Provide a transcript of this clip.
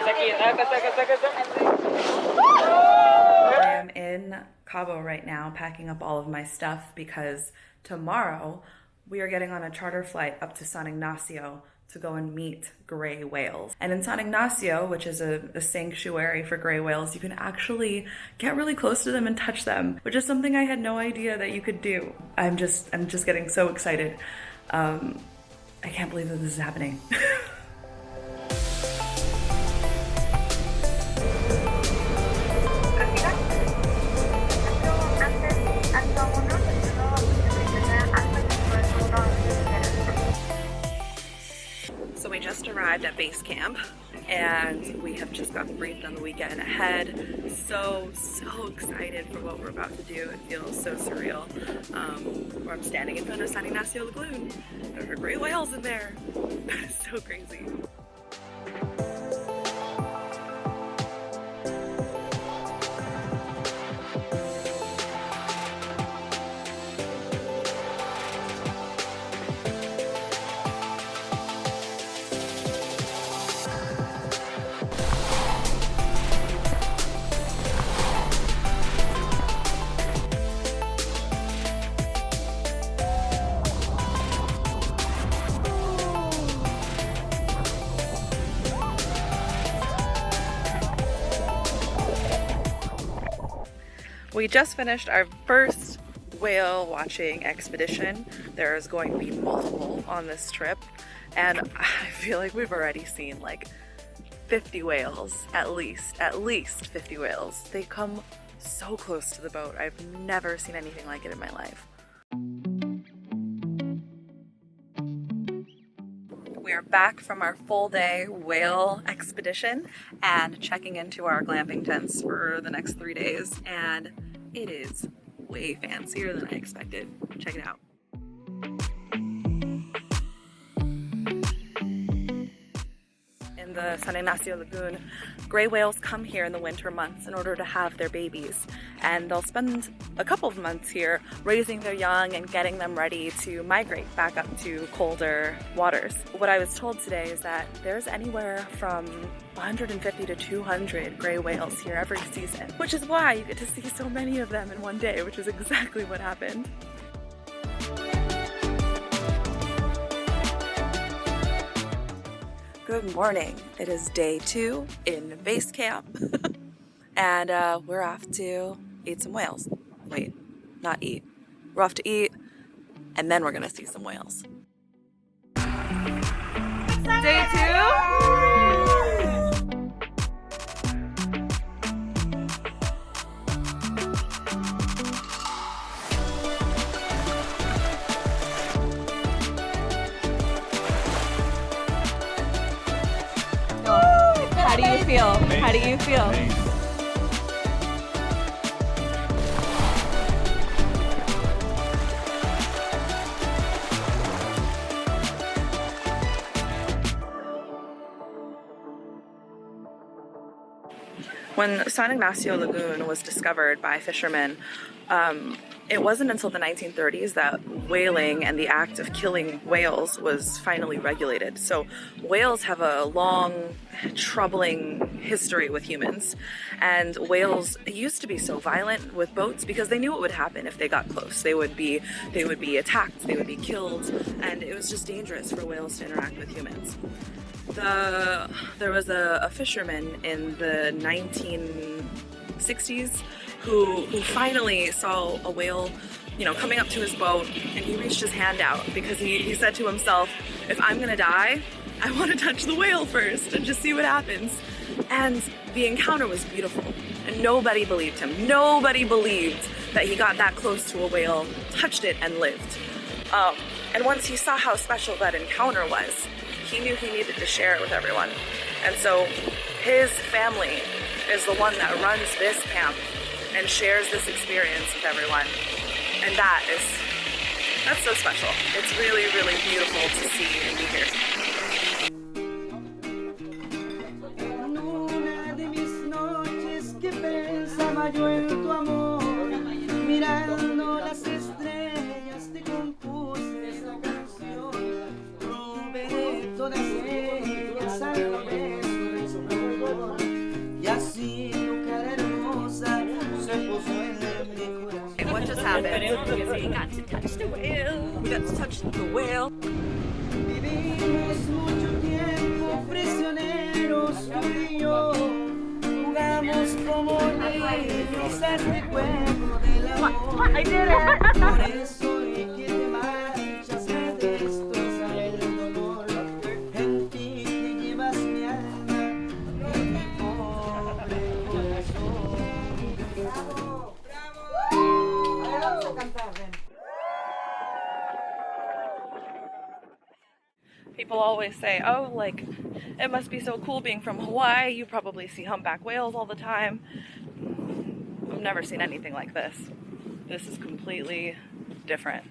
I am in Cabo right now packing up all of my stuff because tomorrow we are getting on a charter flight up to San Ignacio to go and meet gray whales. And in San Ignacio, which is a sanctuary for gray whales, you can actually get really close to them and touch them, which is something I had no idea that you could do. I'm just getting so excited. I can't believe that this is happening. So we just arrived at base camp and we have just gotten briefed on the weekend ahead. So excited for what we're about to do. It feels so surreal. Where I'm standing in front of San Ignacio Lagoon. There are gray whales in there. It's so crazy. We just finished our first whale watching expedition. There's going to be multiple on this trip, and I feel like we've already seen like 50 whales, at least 50 whales. They come so close to the boat. I've never seen anything like it in my life. We are back from our full day whale expedition and checking into our glamping tents for the next 3 days, and it is way fancier than I expected. Check it out. In the San Ignacio Lagoon, gray whales come here in the winter months in order to have their babies, and they'll spend a couple of months here raising their young and getting them ready to migrate back up to colder waters. What I was told today is that there's anywhere from 150 to 200 gray whales here every season, which is why you get to see so many of them in one day, which is exactly what happened. Good morning. It is day 2 in base camp and we're off to eat some whales. Wait, not eat. We're off to eat and then we're gonna see some whales. Day 2? How do you feel? Amazing. How do you feel? Amazing. When San Ignacio Lagoon was discovered by fishermen, it wasn't until the 1930s that whaling and the act of killing whales was finally regulated. So whales have a long, troubling history with humans, and whales used to be so violent with boats because they knew what would happen if they got close. They would be attacked, they would be killed, and it was just dangerous for whales to interact with humans. There was a fisherman in the 1960s who finally saw a whale, coming up to his boat, and he reached his hand out because he said to himself, if I'm gonna die, I want to touch the whale first and just see what happens. And the encounter was beautiful, and nobody believed him. Nobody believed that he got that close to a whale, touched it, and lived. And once he saw how special that encounter was, he knew he needed to share it with everyone. And so his family is the one that runs this camp and shares this experience with everyone. And that's so special. It's really, really beautiful to see and be here. confident because we got to touch the whale. We got to touch the whale. Vivimos mucho tiempo prisioneros tú y yo. Jugamos como niños a este juego del amor. I did it! Por eso y que te marchas me destroza el dolor. En ti te llevas mi alma y mi pobre corazón. ¡Bravo! ¡Bravo! A ver, vamos a cantar, ven. People always say, oh, like, it must be so cool being from Hawaii. You probably see humpback whales all the time. I've never seen anything like this. This is completely different.